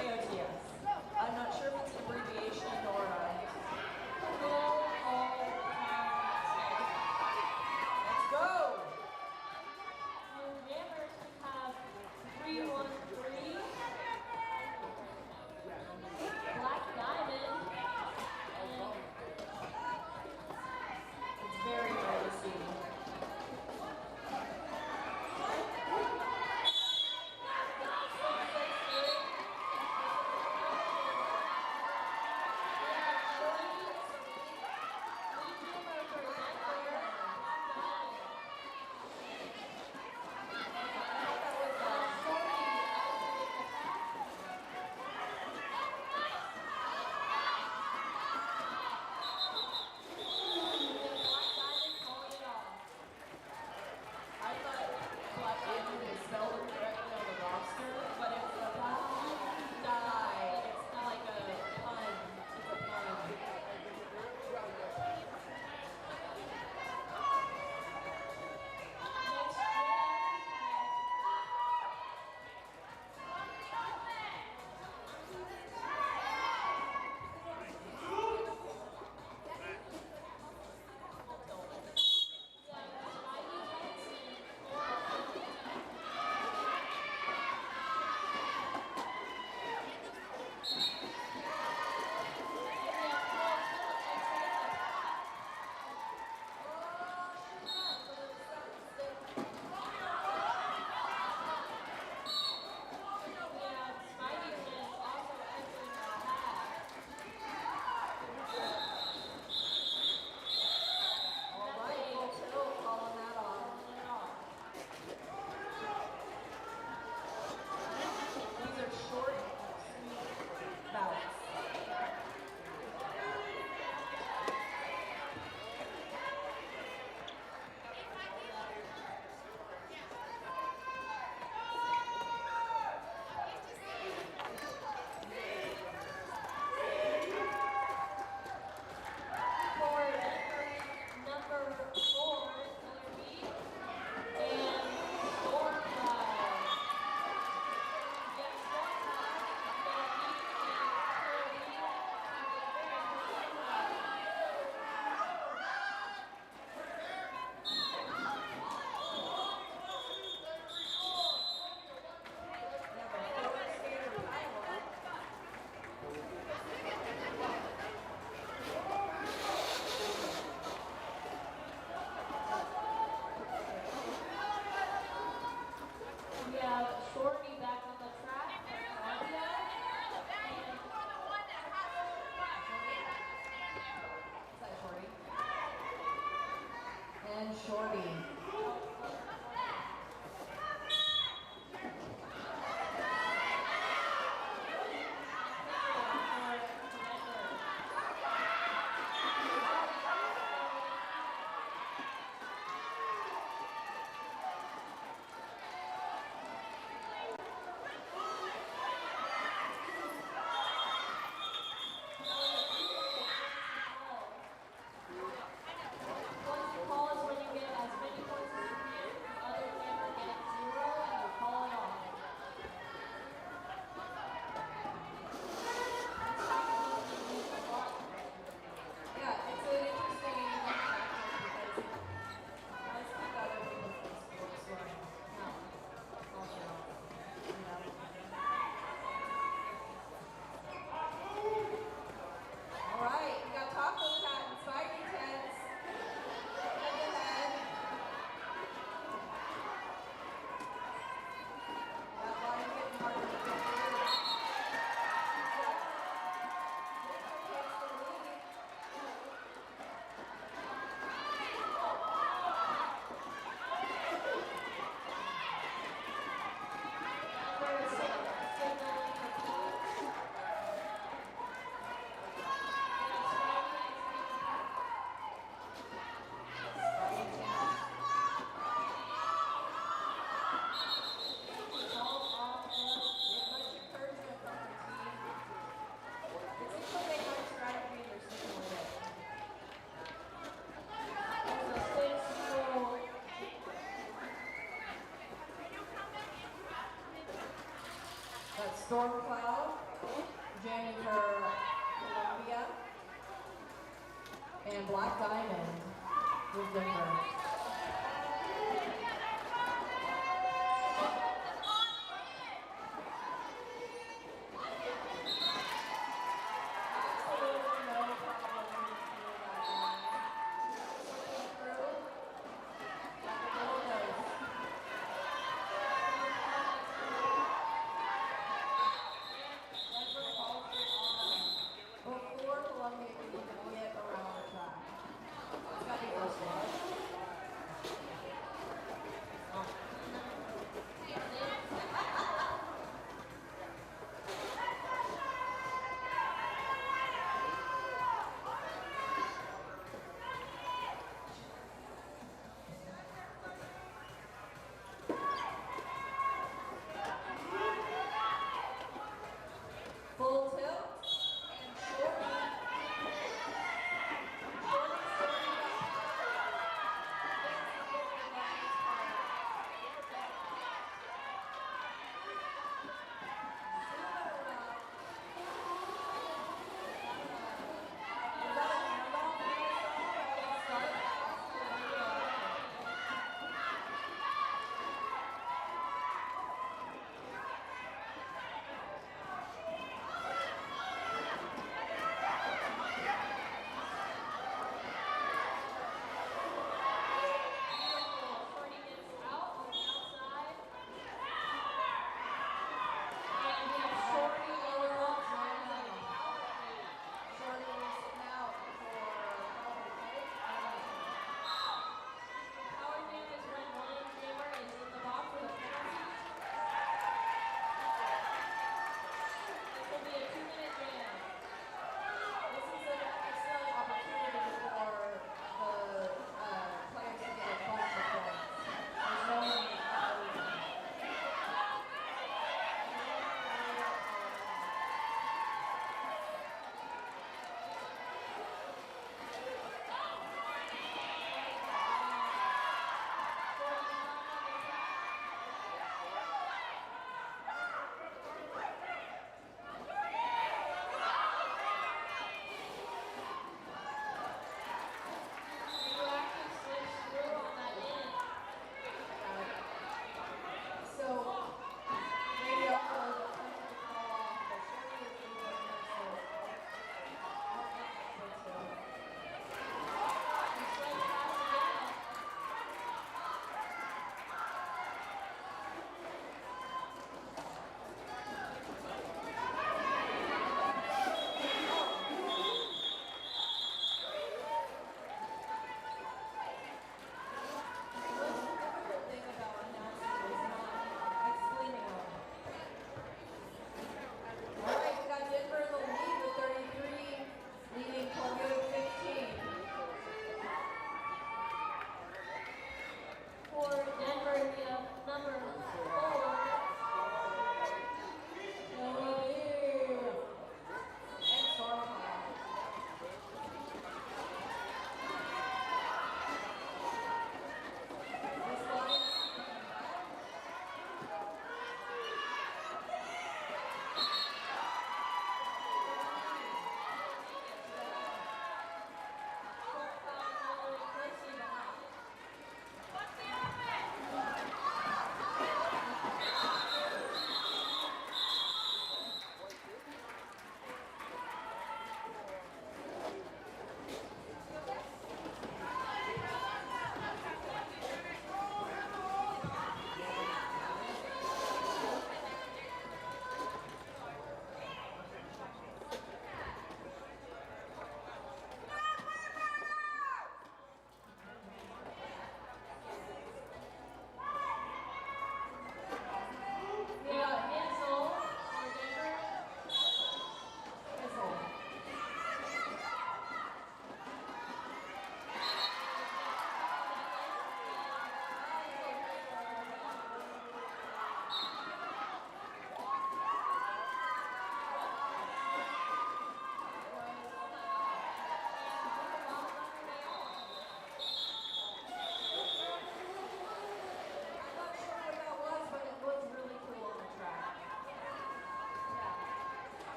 KOTS. I'm not sure if it's an abbreviation or a full all time. Let's go! For jammers, we have 313. Black Diamond. It's very rare to see. Storm Cloud, Janitor Columbia, and Black Diamond with Denver. Before Columbia can even get around the track. It's got to be first one.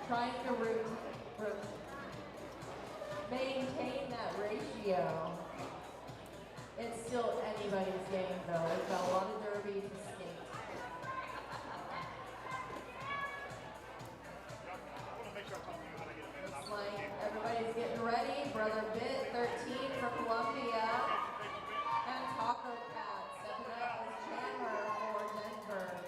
trying to maintain that ratio. It's still anybody's game though. We've got a lot of derby to skate. Looks like everybody's getting ready. Brother Bit, 13 from Columbia. And Taco Cat stepping up as Chandler for Denver.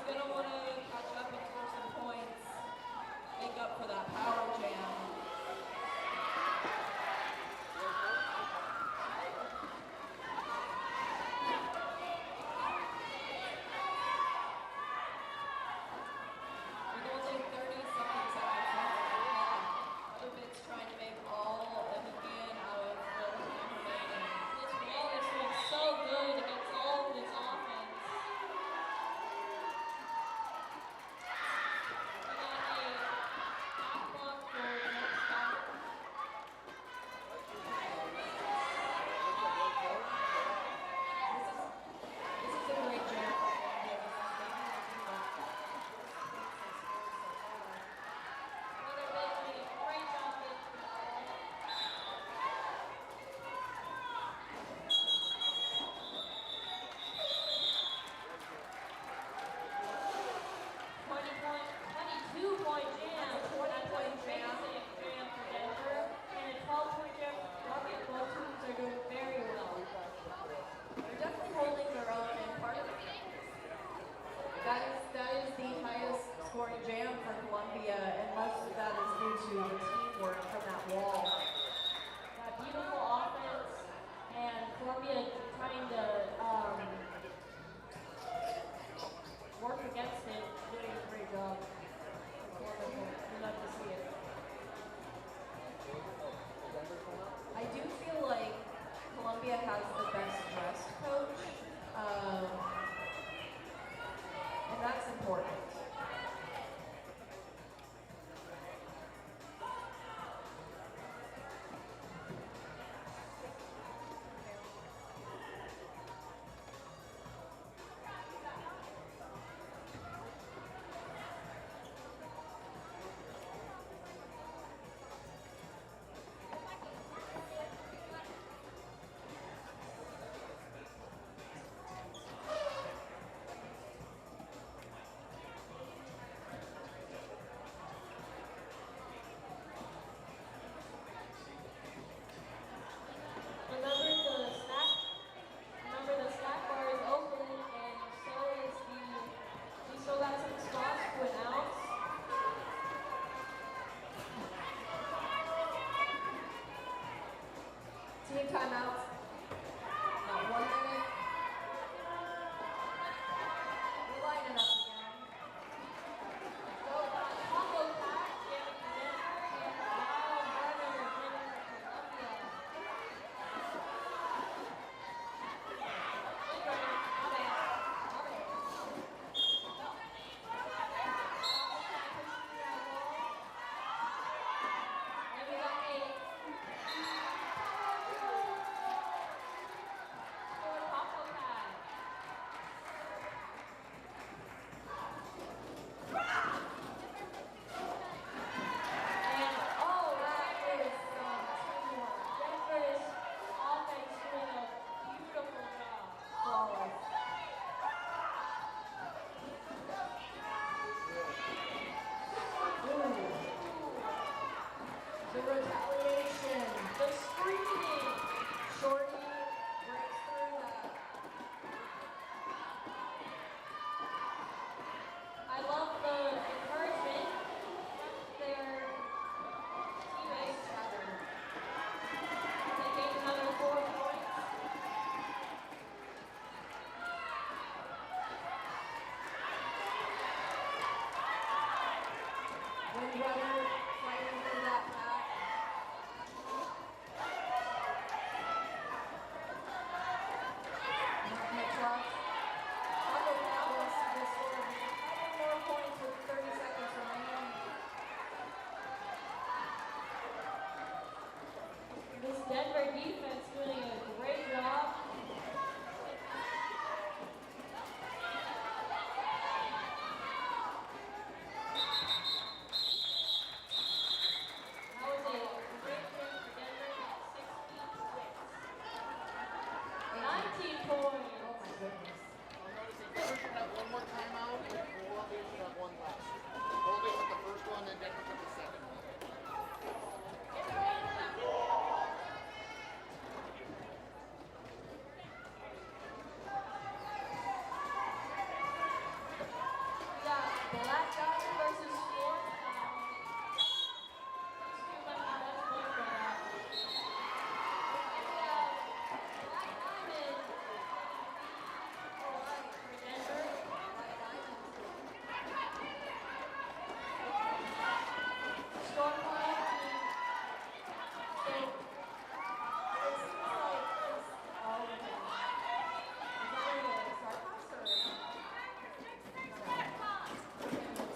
gonna want to catch up and score some points, make up for that power jam. With only 30 seconds left, Brother Bit's trying to make all that he can out of the time remaining. This wall is doing so good against all of this offense. We got a back block for next stop. This is a great jam for Columbia. Brother Bit doing a great job getting to the ball. 22-point jam. That's a 20-point jam. Basic jam for Denver. And a 12-point jam for Columbia. Both teams are doing very well. They're definitely holding their own, and part of that is the highest scoring jam for Columbia, and most of that is due to the teamwork from that wall. That beautiful offense, and Columbia trying to work against it, doing a great job. It's wonderful. We love to see it. I do feel like Columbia has the best dressed coach, and that's important. Remember the snack bar is open, and so is we still got some spots to announce. Team timeouts. About 1 minute. We're lining up again. So Taco Pack giving Denver and Wild Runner giving Columbia. Good runner. My bad. And we got a for Taco Pack. And oh, That is some teamwork. Denver's offense doing a beautiful job. Flawless. Ooh. The retaliation. The screaming. Shorty breaks through that. I love the encouragement from their teammates. They gained another 4 points. Windrunner fighting through that pack. Not much left. Taco Cat wants to just score a couple more points with 30 seconds remaining. This Denver defense doing a great job. That was a great win for Denver at 66. 19 points. Oh my goodness. Denver should have one more timeout, and Columbia should have one less. Columbia took the first one, and Denver took the second one. Black Diamond versus Storm Cloud. These two might not have much going on. And we have Black Diamond for Denver. Storm Cloud. Is that where the Star Pass or?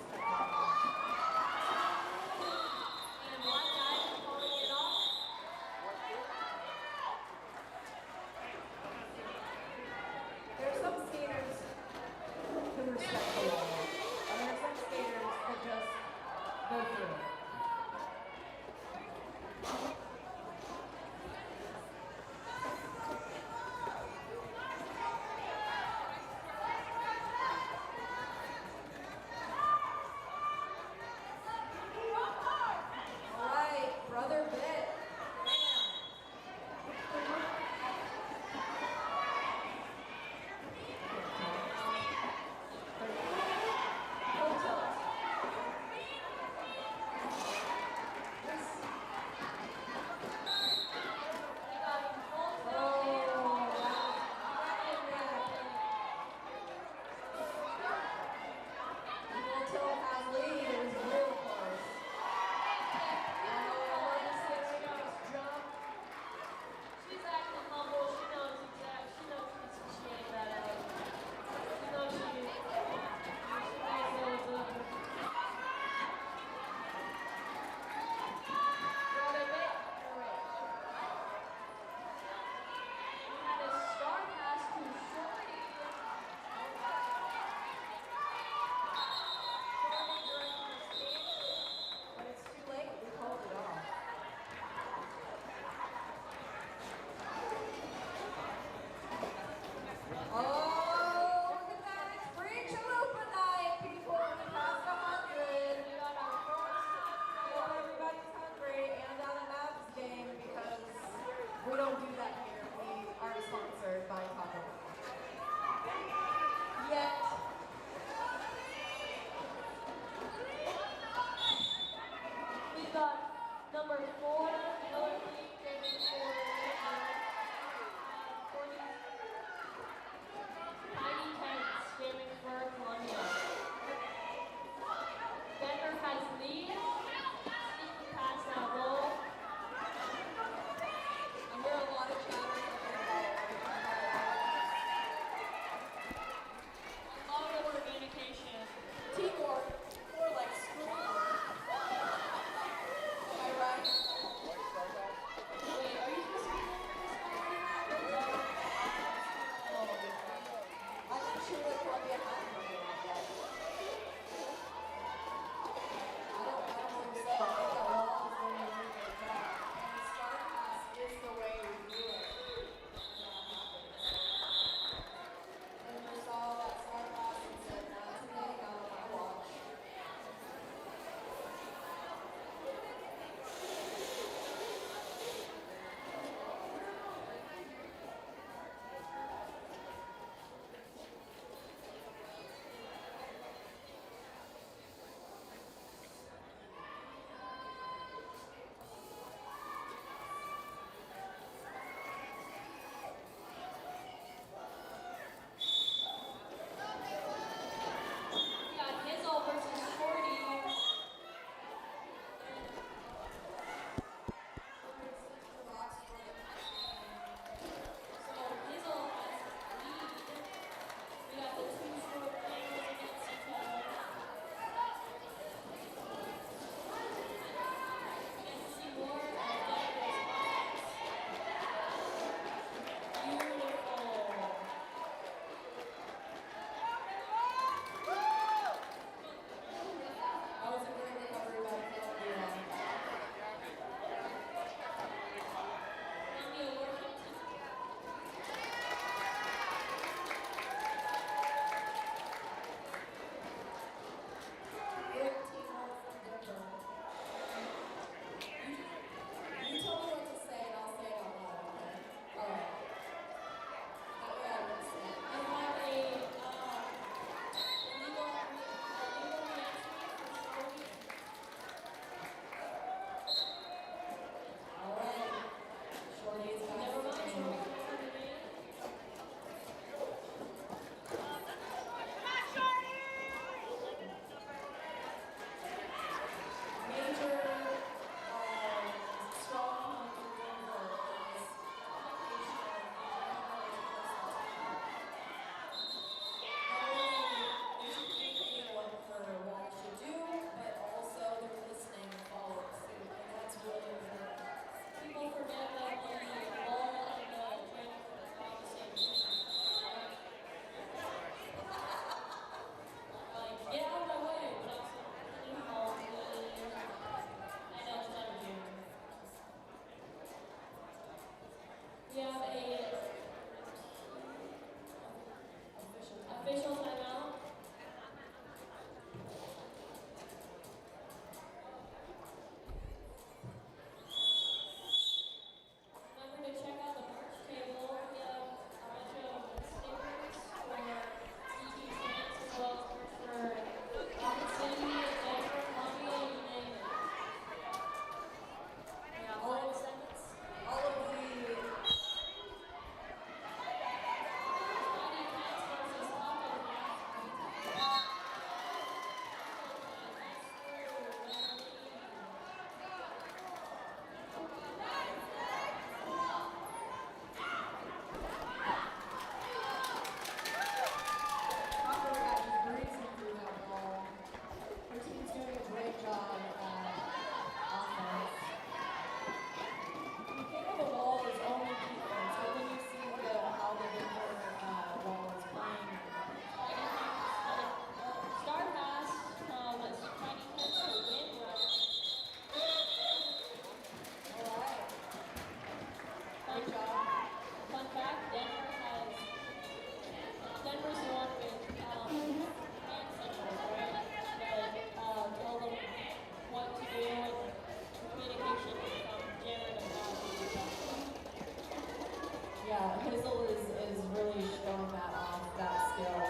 really showing that off, that skill.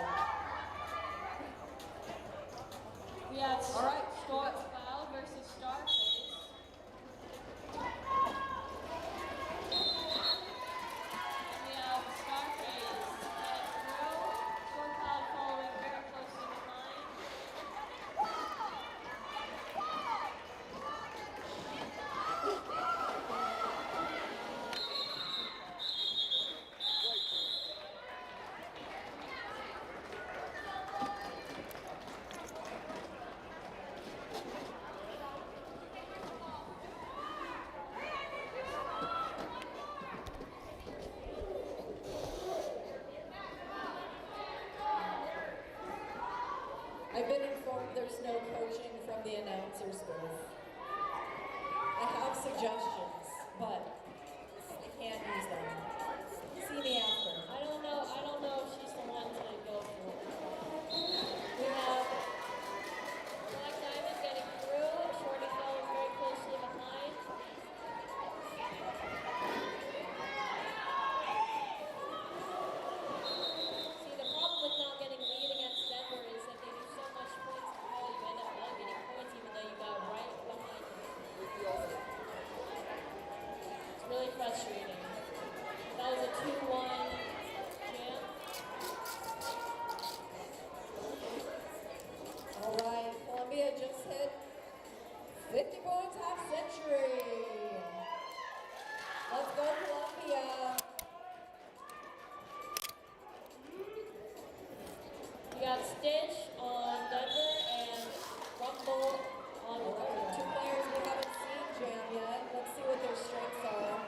We have All right, Storm Cloud versus Starface. And we have Starface getting through. Storm Cloud following very closely behind. I've been informed there's no coaching from the announcer's booth. I have suggestions, but I can't use them. See me after. I don't know if she's the one to go for it. We have Black Diamond getting through, Shorty following very closely behind. See, the problem with not getting lead against Denver is that they do so much points to call, you end up not getting points even though you got right behind them. It's really frustrating. That was a 2-1 jam. All right, Columbia just hit 50 points half century. Let's go, Columbia. We got Stitch on Denver and Rumble on All right, two players we haven't seen jam yet. Let's see what their strengths are.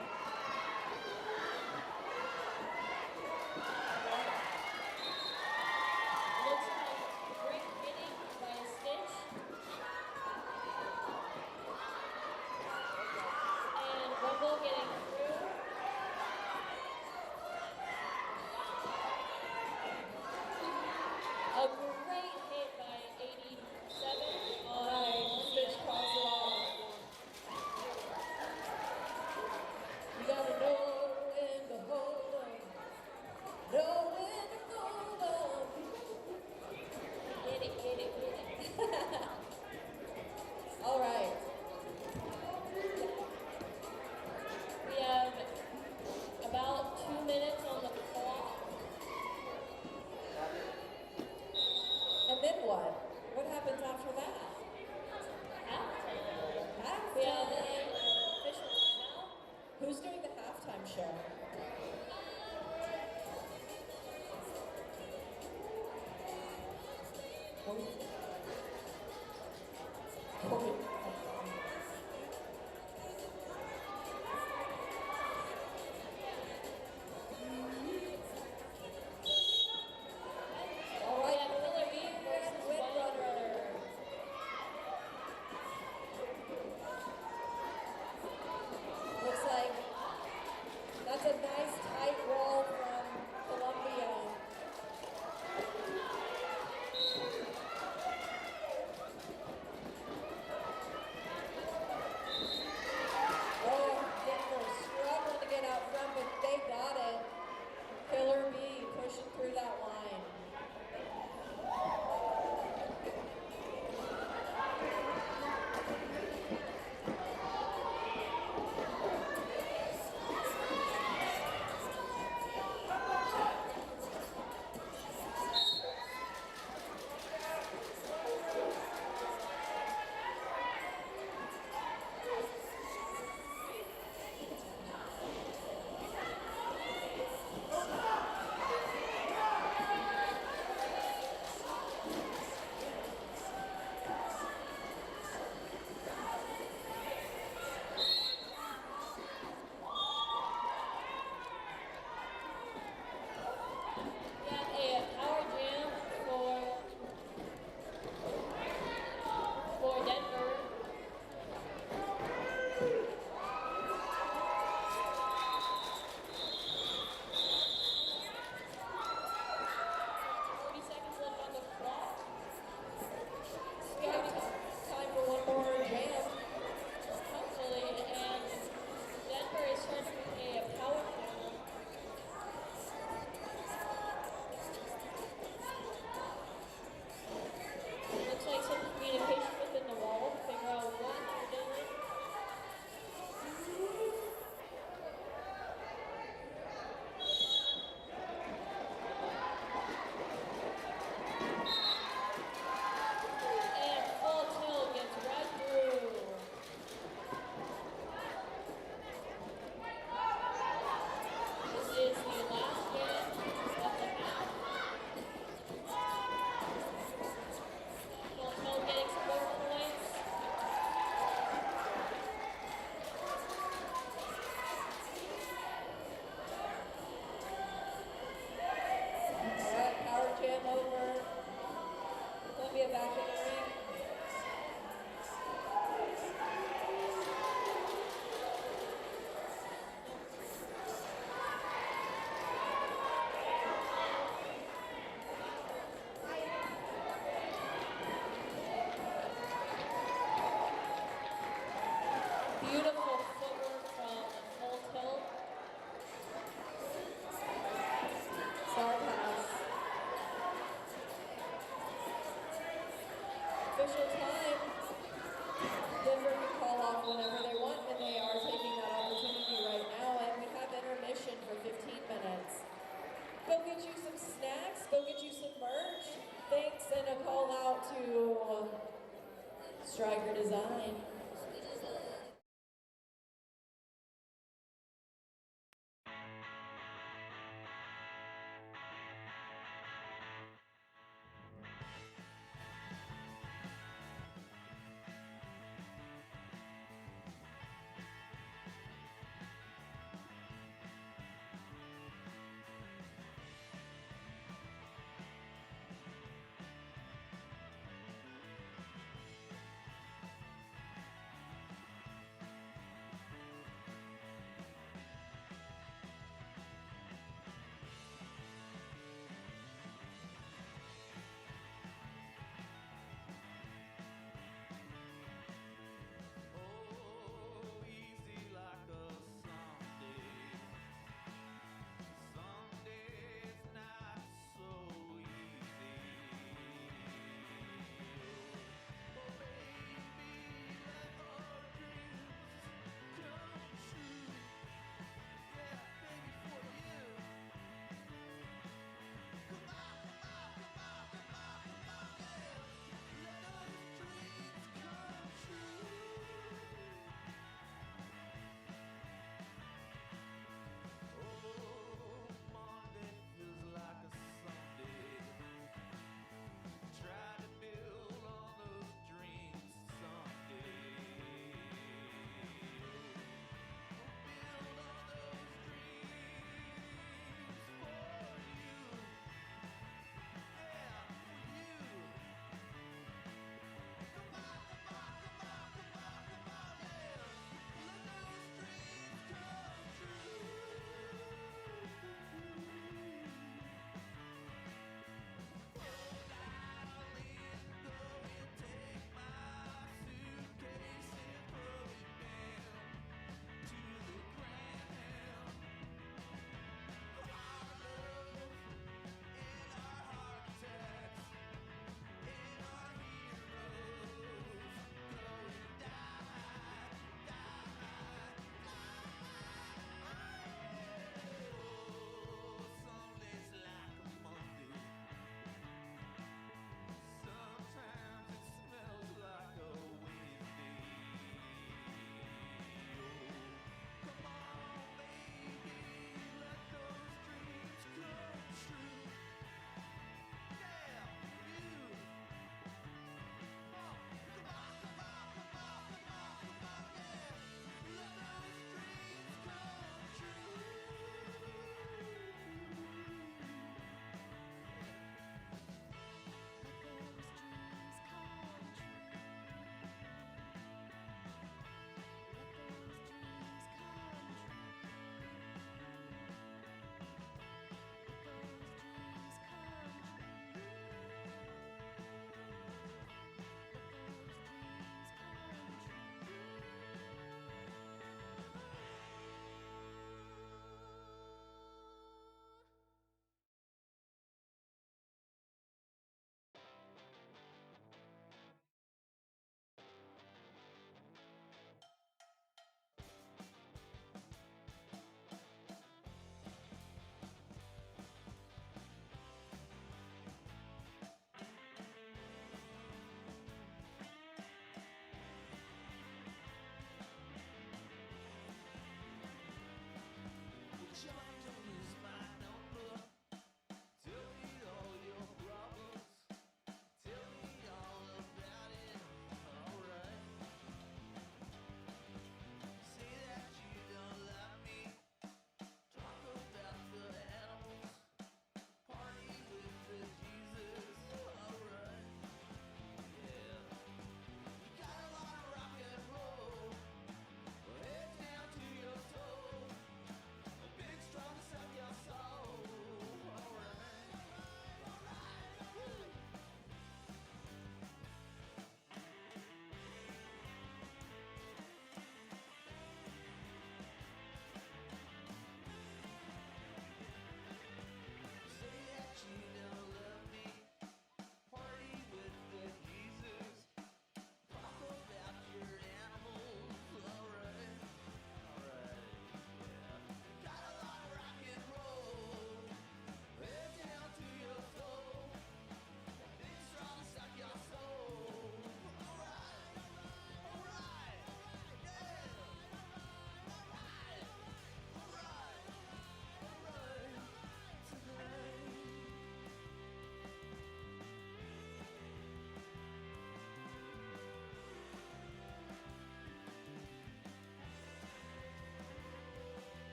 Looks like great hitting by Stitch. And Rumble getting through. A great back in the ring. Beautiful footwork from full tilt. Star pass. Official time. Denver can call off whenever they want, and they are taking that opportunity right now. And we have intermission for 15 minutes. Go get you some snacks. Go get you some merch. Thanks, and a call out to Striker Design.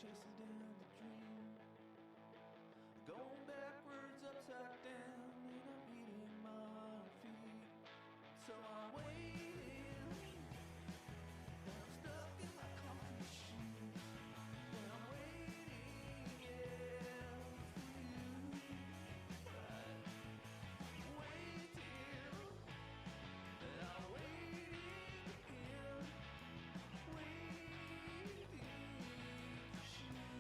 chasing down the dream. Going backwards, upside down, and I'm eating my feet. So I'm waiting, and I'm stuck in my concrete shoes. And I'm waiting, yeah, for you. Right. Waiting, and I'm waiting again. Waiting for you.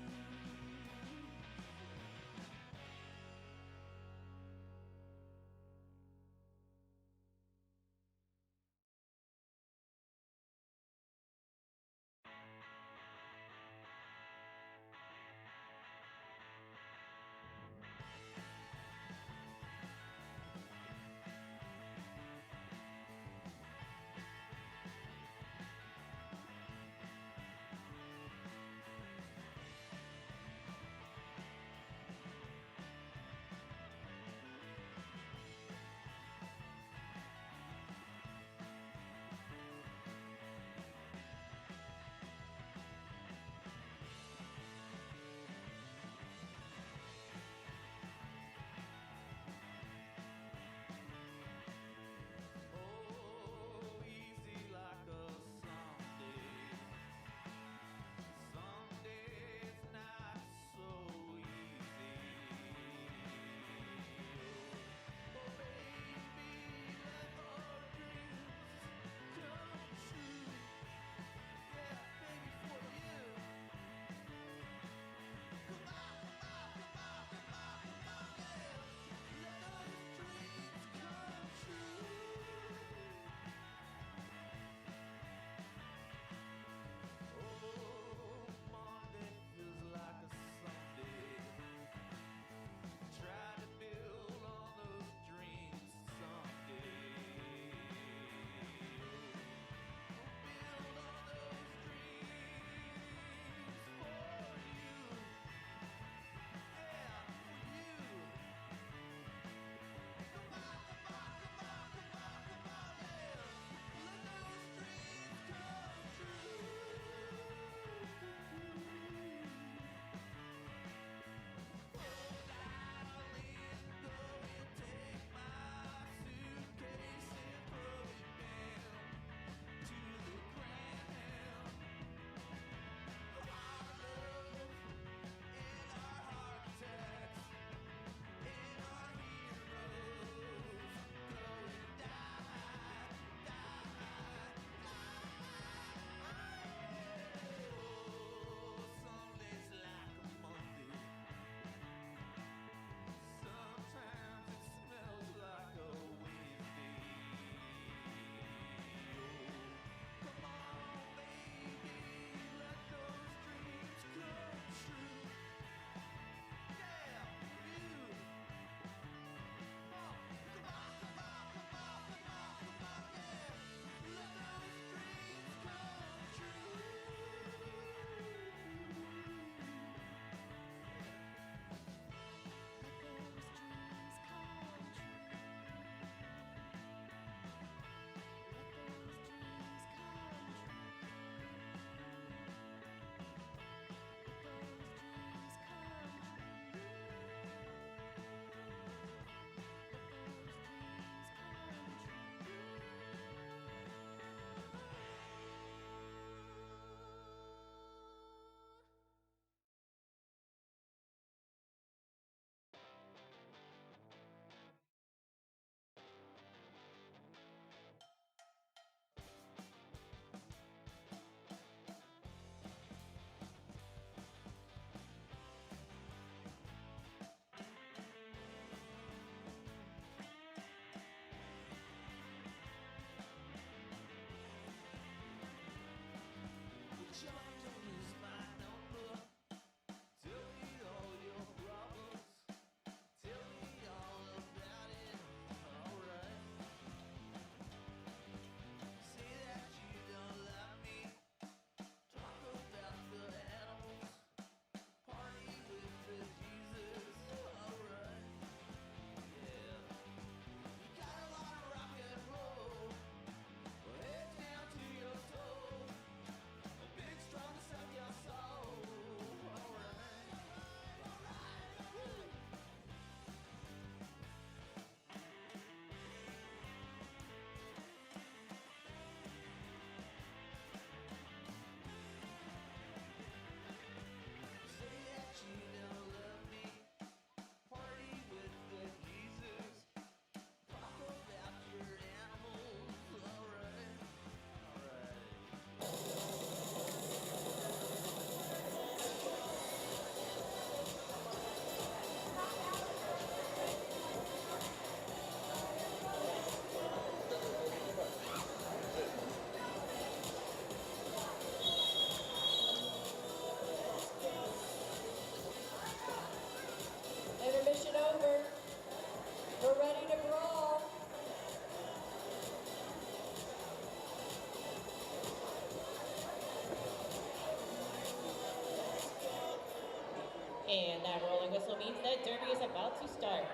And that rolling whistle means that Derby is about to start.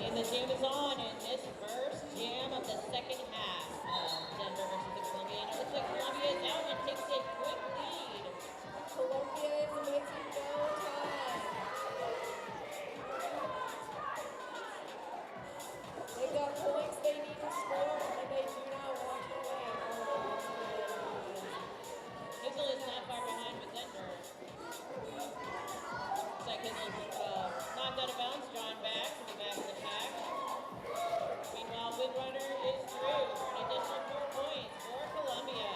And the jam is on in this first jam of the second half of Denver versus the Columbia. And it looks like Columbia is out and takes a quick lead. Columbia is making no time. They've got points they need to score, and they do not want to win. Hizzle is not far behind with Denver. Looks like Hizzle knocked out of bounds, drawn back to the back of the pack. Meanwhile, Windrunner is through for an additional 4 points for Columbia.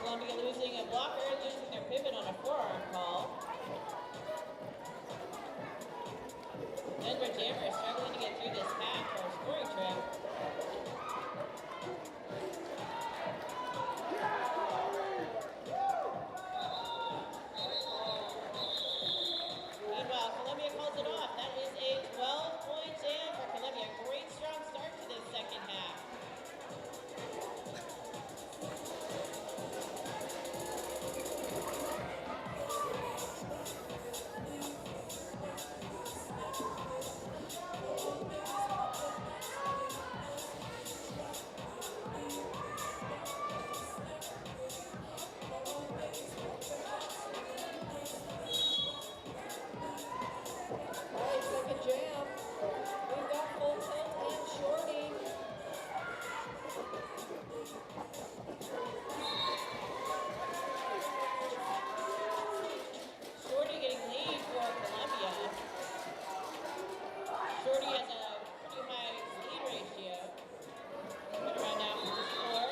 Columbia losing a blocker, losing their pivot on a forearm call. Denver Jammer struggling to get through this half for a scoring trip. Meanwhile, Columbia calls it off. That is a 12-point jam for Columbia. Great strong start to this second half. All right, second jam. We've got Full Tilt and Shorty. Shorty getting lead for Columbia. Shorty has a pretty high lead ratio. Right around now for the score.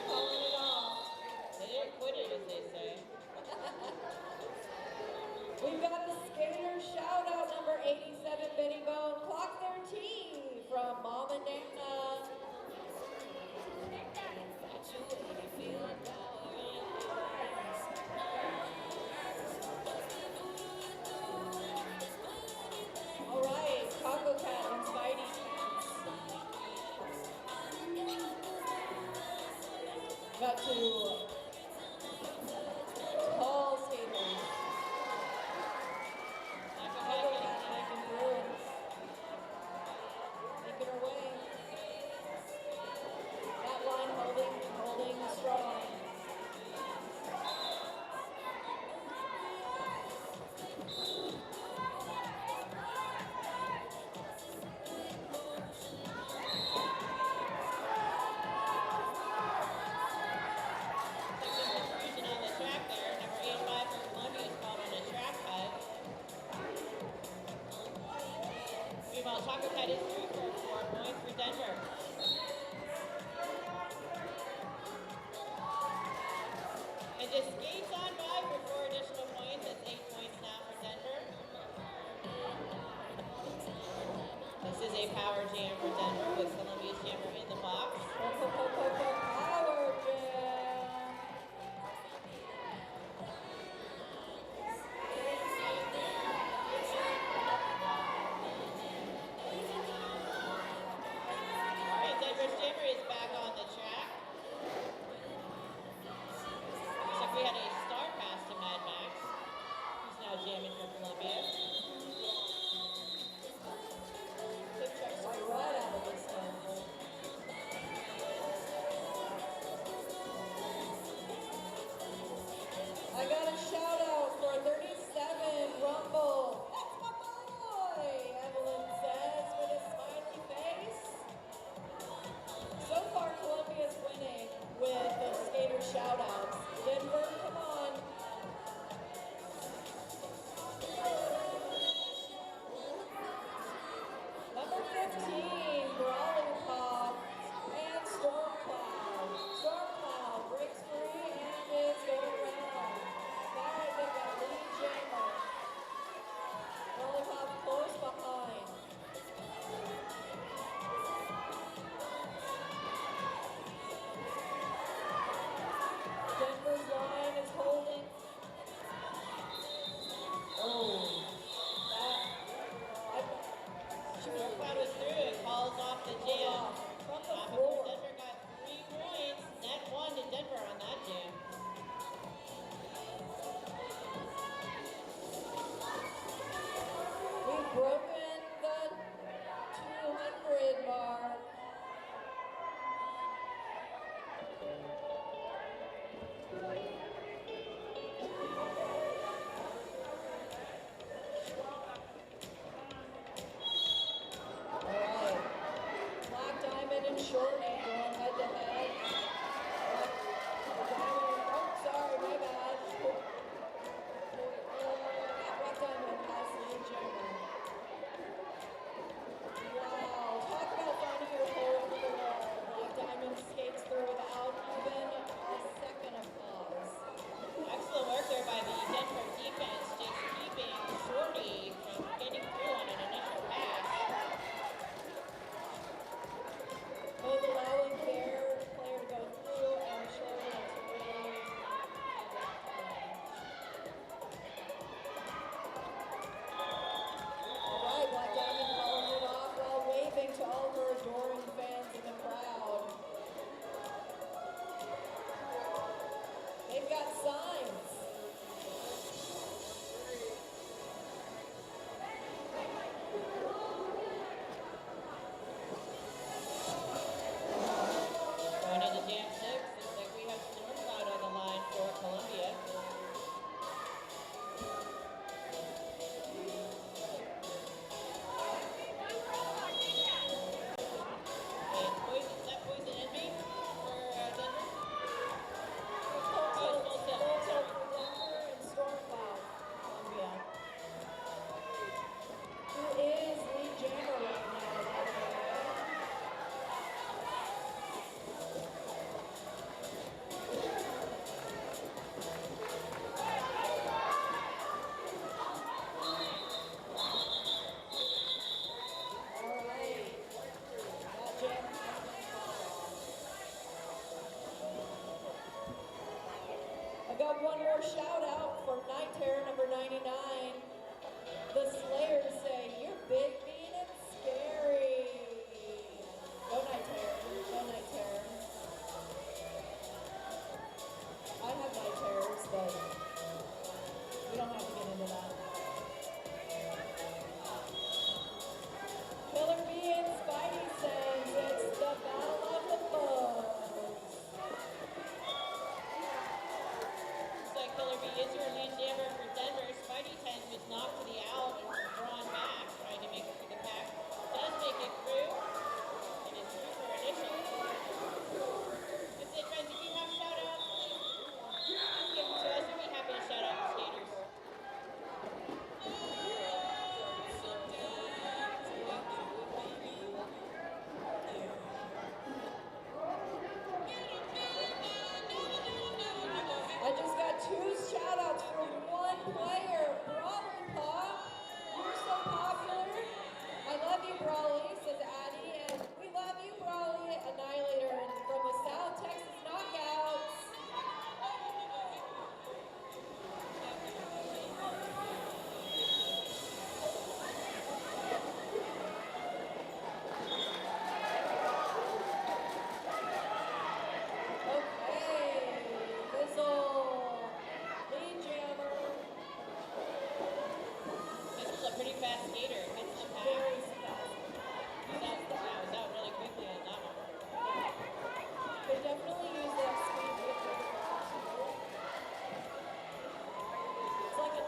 Calling it off. They didn't quit it, as they say. We've got the skater shout out number 87, Benny Bone, clock 13 from Mom and Nana. All right, Taco Cat and Spidey. Got two tall tables. Taco Cat making through. Making her way. That line holding strong. got one more shout out for Night Terror number 99. The Slayers say, "You're big, mean, and scary." Go Night Terror. Go Night Terror. I have night terrors, but we don't have to get into that. Killer Bee and Spidey says it's the battle of the bugs. Looks like Killer Bee is your lead jammer for Denver. Spidey 10 was knocked to the out and drawn back, trying to make it through the pack. Does make it through. And it's through for addition. That's it, friends. If you have shout outs, please give them to us. We'd be happy to shout out the skaters. I just got 2 shout outs from one player, Brawly Pop. You're so popular. I love you, Brawly, says Addie. And we love you, Brawly, Annihilator, and from the South Texas Knockouts. Okay, Fizzle, lead jammer. This is a pretty fast skater. Gets the pack. Very fast. Was out really quickly on that one. They definitely use that speed with the It's like a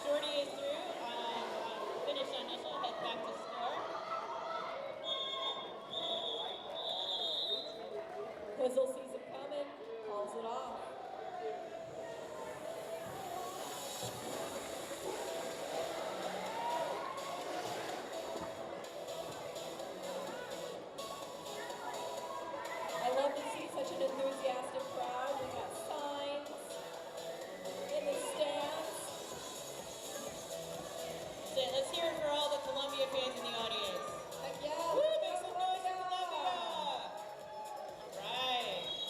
Shorty is through. Finish on initial. Head back to score. Fizzle sees it coming, calls it off. I love to see such an enthusiastic crowd. We got signs in the stands. So let's hear it for all the Columbia fans in the audience. Heck yeah, Woo, let's make go some noise for Columbia! Columbia! All right.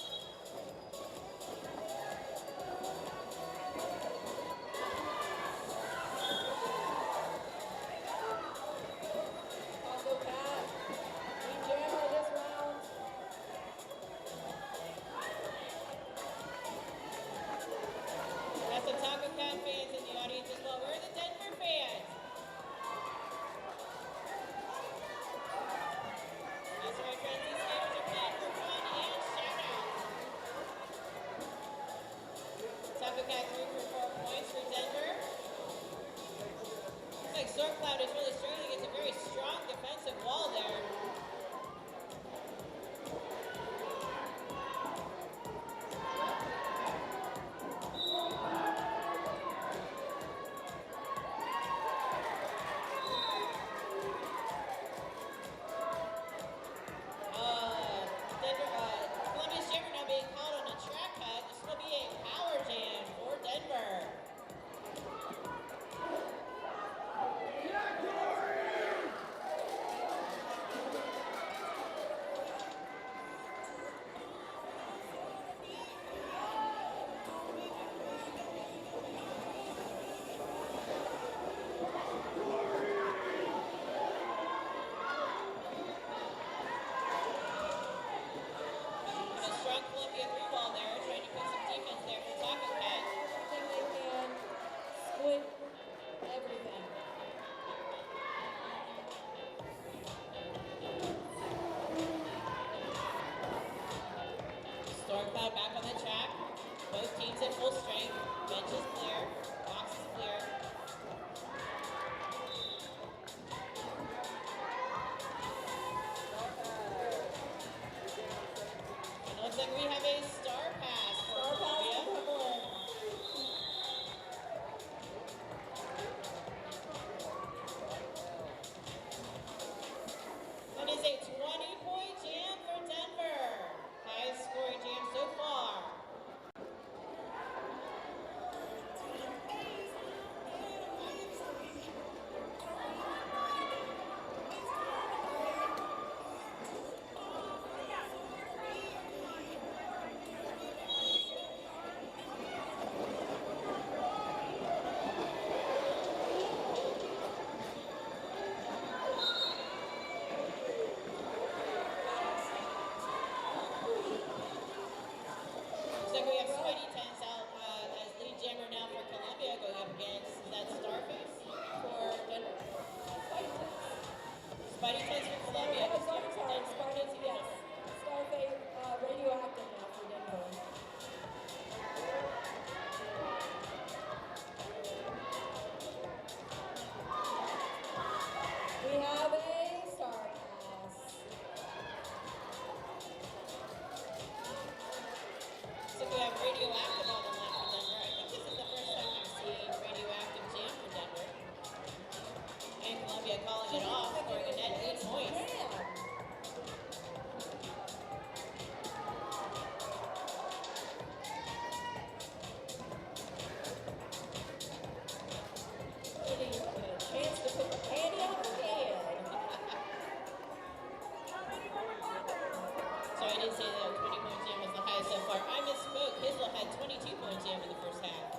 did say that 20-point jam was the highest so far. I misspoke. Hizzle had 22-point jam in the first half.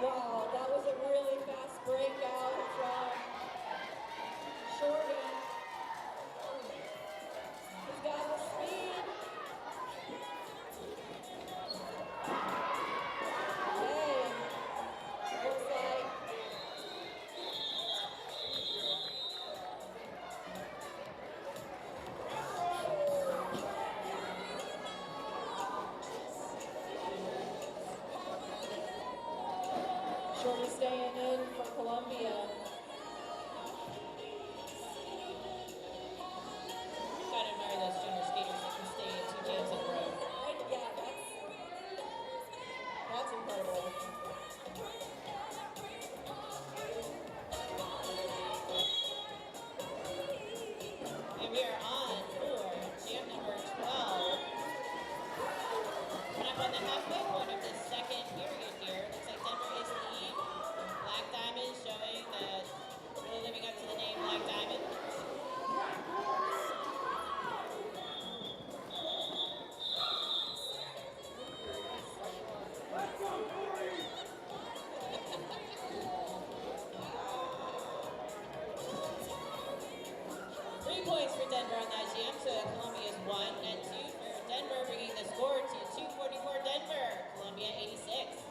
Wow, that was a really fast breakout from Shorty. He's got the speed. Hey, looks like Shorty staying in for Columbia. Gotta admire those junior skaters that can stay in 2 jams in a row. Yeah, that's incredible. And we are on for jam number 12. Coming up on the halfway point of this second period here. Looks like Denver is lead. Black Diamond showing that really living up to the name Black Diamond. Three points for Denver on that jam, so Columbia's 1 and 2 for Denver, bringing the score to 244 Denver, Columbia 86.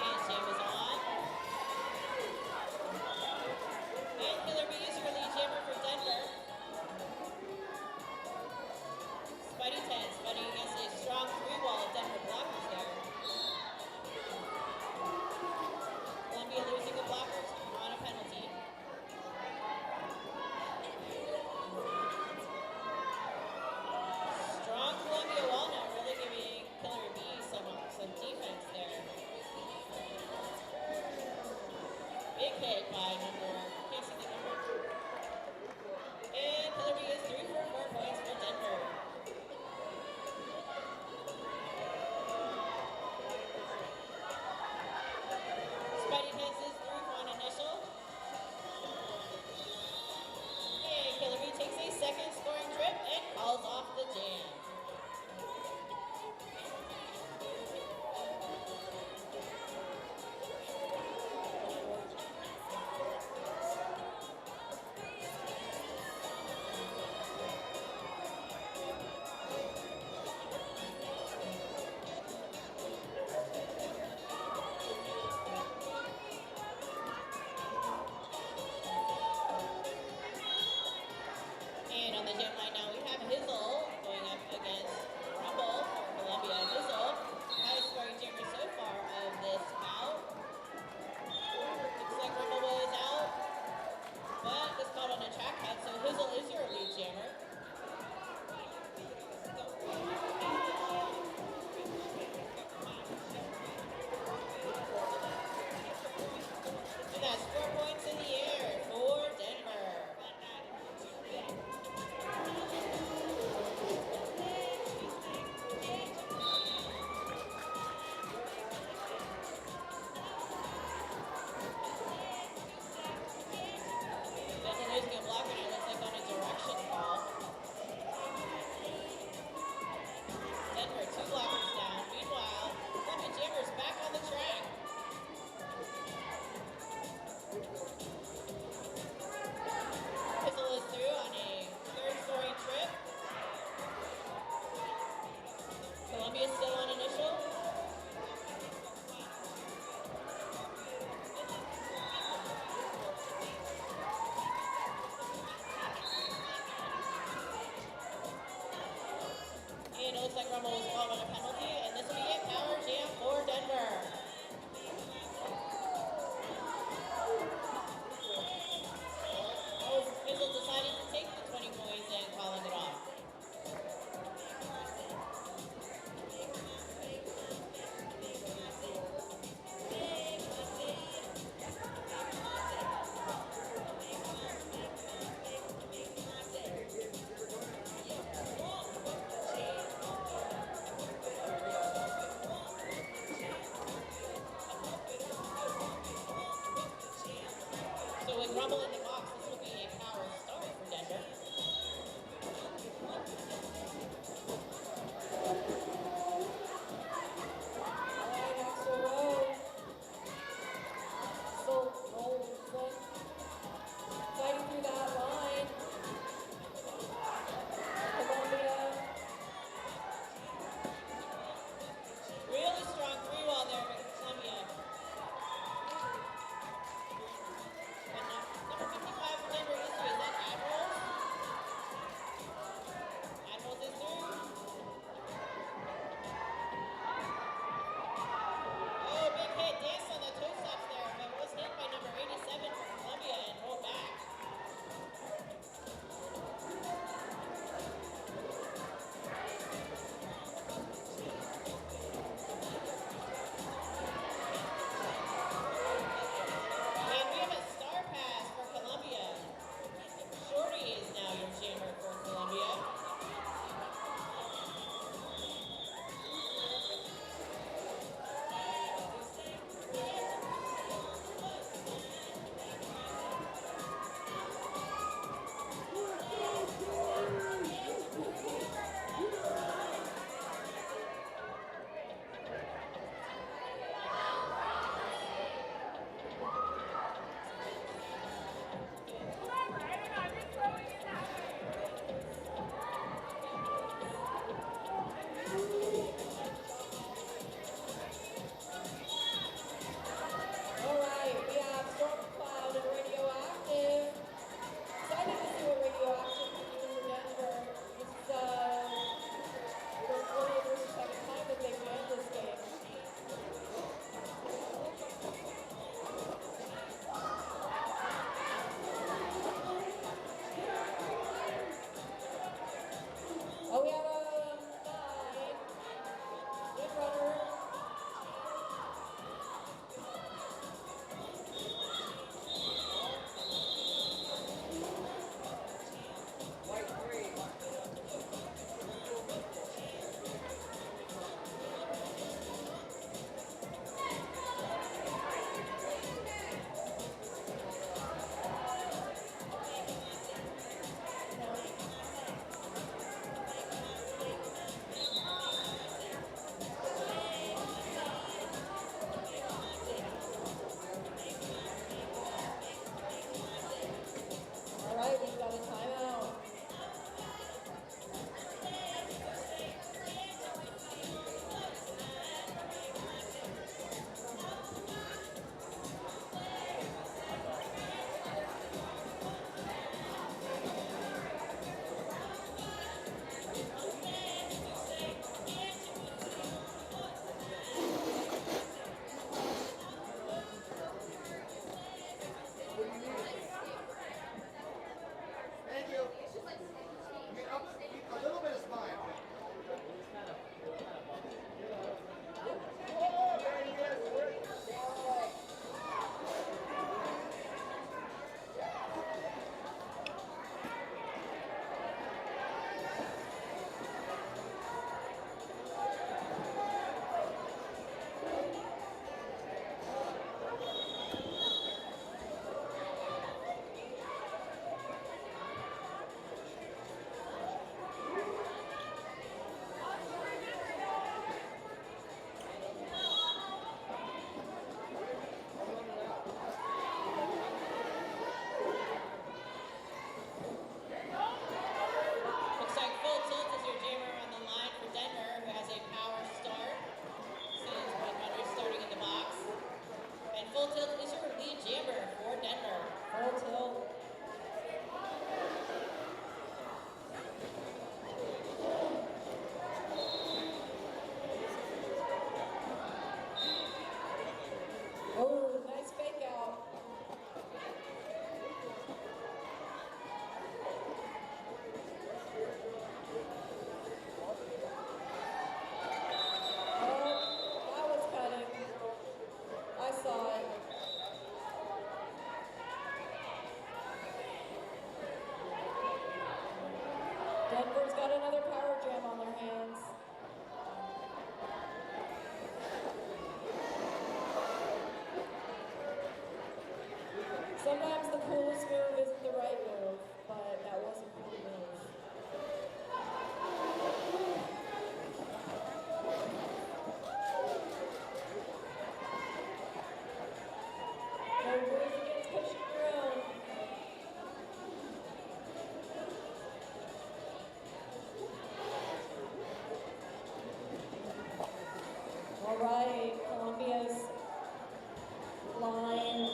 And jam is on. And Killer B is your lead jammer for Denver. Spidey 10, Spidey against a strong 3-wall of Denver blockers there. Columbia losing the blockers on a penalty. Strong Columbia wall now, really giving Killer B some defense there. Big hit by number, can't see the number. And Killer B is 3 for 4 points for Denver. Spidey Tense is through for an initial. And Killer B takes a second scoring trip and calls off the jam. And on the jam line now, we have Hizzle going up against Rumble for Columbia. Hizzle, highest scoring jammer so far of this bout. Looks like Rumble was out, but was caught on a track head, so Hizzle is your lead jammer. And that's 4 points in the air for Denver. Denver losing a blocker now, looks like on a direction call. Denver 2 blockers down. Meanwhile, Columbia Jammers back on the track. Hizzle is through on a third scoring trip. Columbia still on initial. And it looks like Rumble was called on a penalty, and this will be a power jam for Denver. Hizzle deciding to take the 20 points and calling it off. rumble in the box. This will be a power start for Denver. Alright, Axel Rowe. Still rolling one. Fighting through that line. Columbia. Really strong free wall there for Columbia. And number 55 for Denver is through. Is that Admirals? Admirals is through. Oh, big hit. Danced on the toe stops there, but was hit by number 87 for Columbia and rolled back. And we have a star pass for Columbia. Shorty is now your jammer for Columbia. Alright, we have Storm Cloud and Radioactive. Excited to see what Radioactive can do for Denver. This is their 40th or second time that they've won this game. Oh, we have a 9. Good runner. Alright, we've got a timeout. Thank you. A little bit is fine. Looks like Full Tilt is your jammer on the line for Denver, who has a power start. Sees one runner starting in the box. And Full Tilt is your lead jammer for Denver. Full tilt. Oh, nice fake out. Oh, that was cutting. I saw it. Denver's got another power jam on their hands. Sometimes the coolest right, Columbia's line.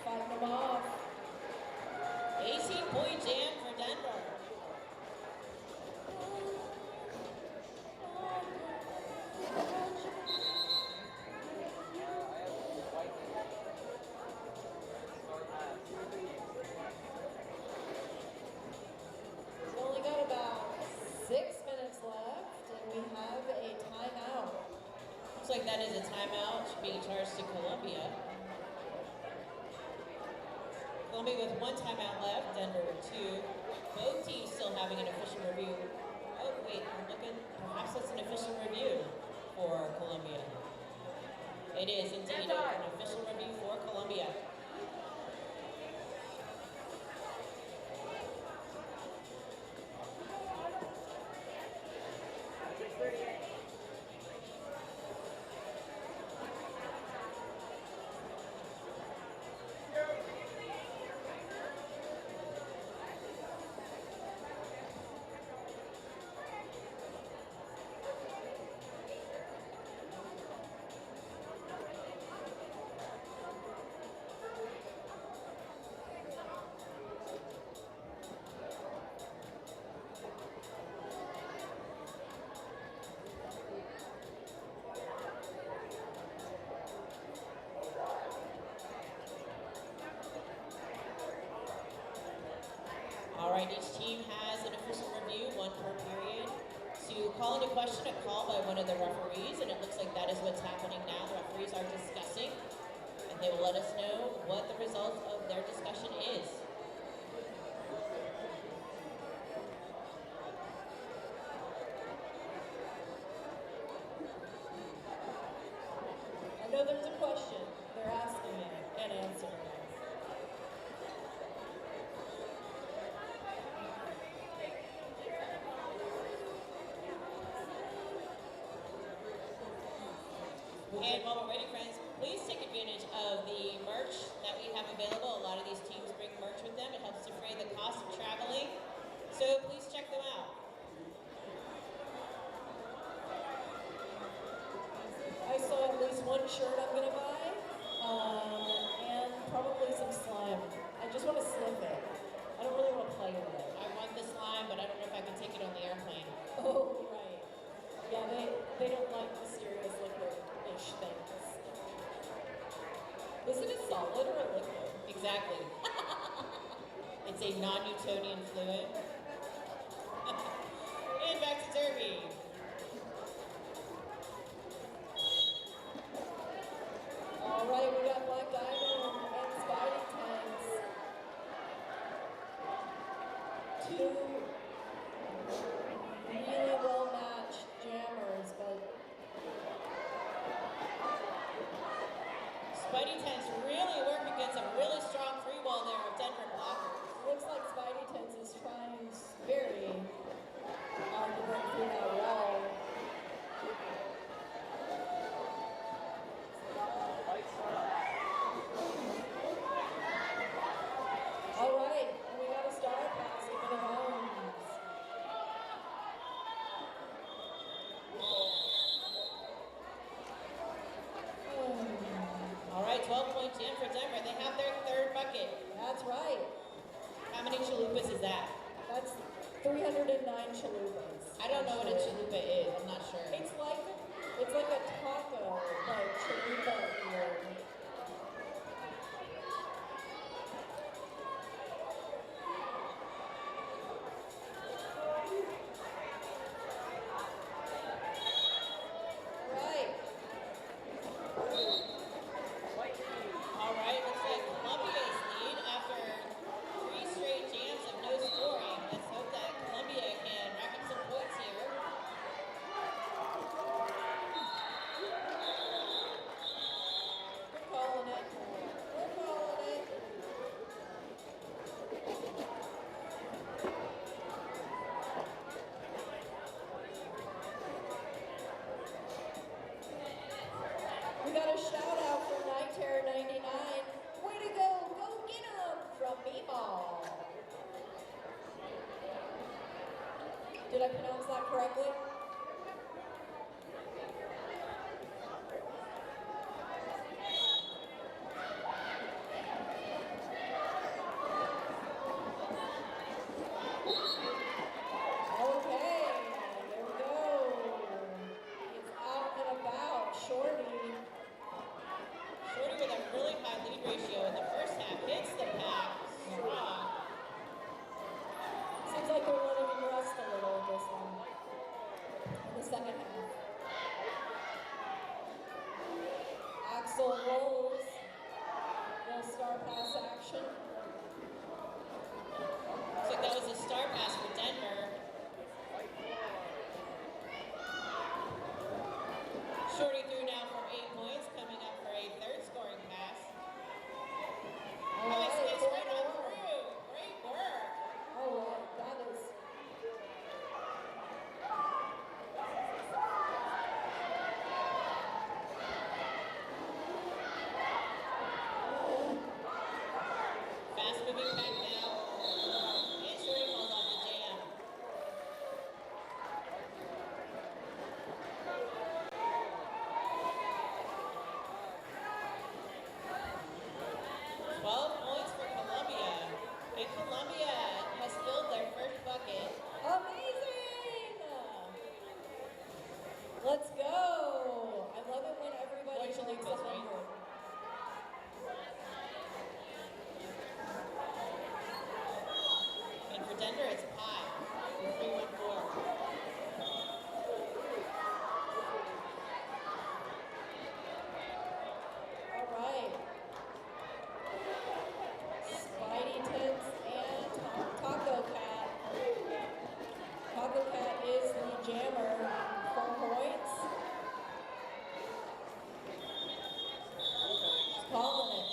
Fighting them off. 18-point jam for Denver. We've only got about 6 minutes left, and we have a timeout. Looks like that is a timeout being charged to Columbia. Columbia with 1 timeout left, Denver with 2. Both teams still having an official review. Oh, wait, I'm looking. Perhaps that's an official review for Columbia. It is indeed an official review for Columbia. All right, each team has an official review, 1 per period. To call into question a call by one of the referees, and it looks like that is what's happening now. The referees are discussing, and they will let us know what the result of their discussion is. I know there's a question. They're asking it and answering it. And while we're waiting, friends, please take advantage of the merch that we have available. A lot of these teams bring merch with them. It helps defray the cost of traveling. So please check them out. I saw at least 1 shirt I'm gonna buy, and probably some slime. I just want to sniff it. I don't really want to play with it. I want the slime, but I don't know if I can take it on the airplane. Oh, right. Yeah, they don't like the serious liquid-ish things. Is it a solid or a liquid? Exactly. It's a non-Newtonian fluid. And back to Derby. All right, we got Black Diamond and Spidey Tanks. 2 really well-matched jammers, but Spidey Tents really work against a really strong free wall there of Denver blockers. looks like Spidey Tanks is trying very hard to break through that wall. All right, and we got a star pass for the Bones. All right, 12-point jam for Denver. They have their 3rd bucket. That's right. How many chalupas is that? That's 309 chalupas. I don't know what a chalupa is. I'm not sure. It's like a taco, but chalupa weird. All right, looks like Columbia's lead after 3 straight jams of no scoring. Let's hope that Columbia can rack up some points here. We're calling it. We're calling it. We got a shout out from Night Terror 99. Way to go get 'em from Meemaw. Did I pronounce that correctly? Shorty through now for 8 points, coming up for a third scoring pass. Nice, nice, right on through. Great work. Oh, that is. Fast moving back now. And Shorty falls off the jam. Points for Columbia. And Columbia has filled their first bucket. Amazing! Let's go! I love it when everybody What you makes think, 100. And for Denver, it's Pie. 314. All right. Spidey Tits and Taco Cat. Taco Cat is the jammer. 4 points. She's calling it.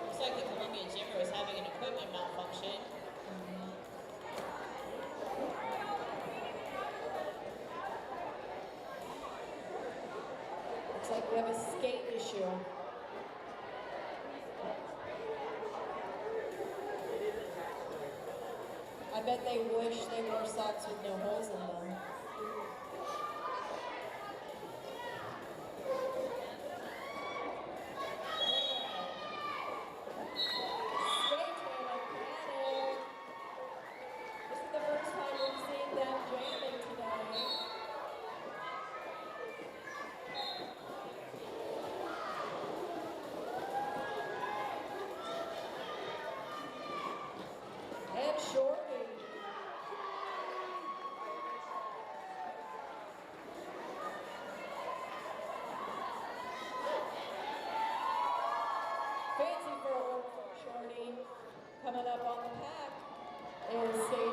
Looks like the Columbia Jammer was having an equipment malfunction. Looks like we have a skate issue. I bet they wish they wore socks with no holes in them. Skate jam panic. This is the first time we've seen them jamming today. And Shorty. Fancy for a work from Shorty. Coming up on the pack is Skate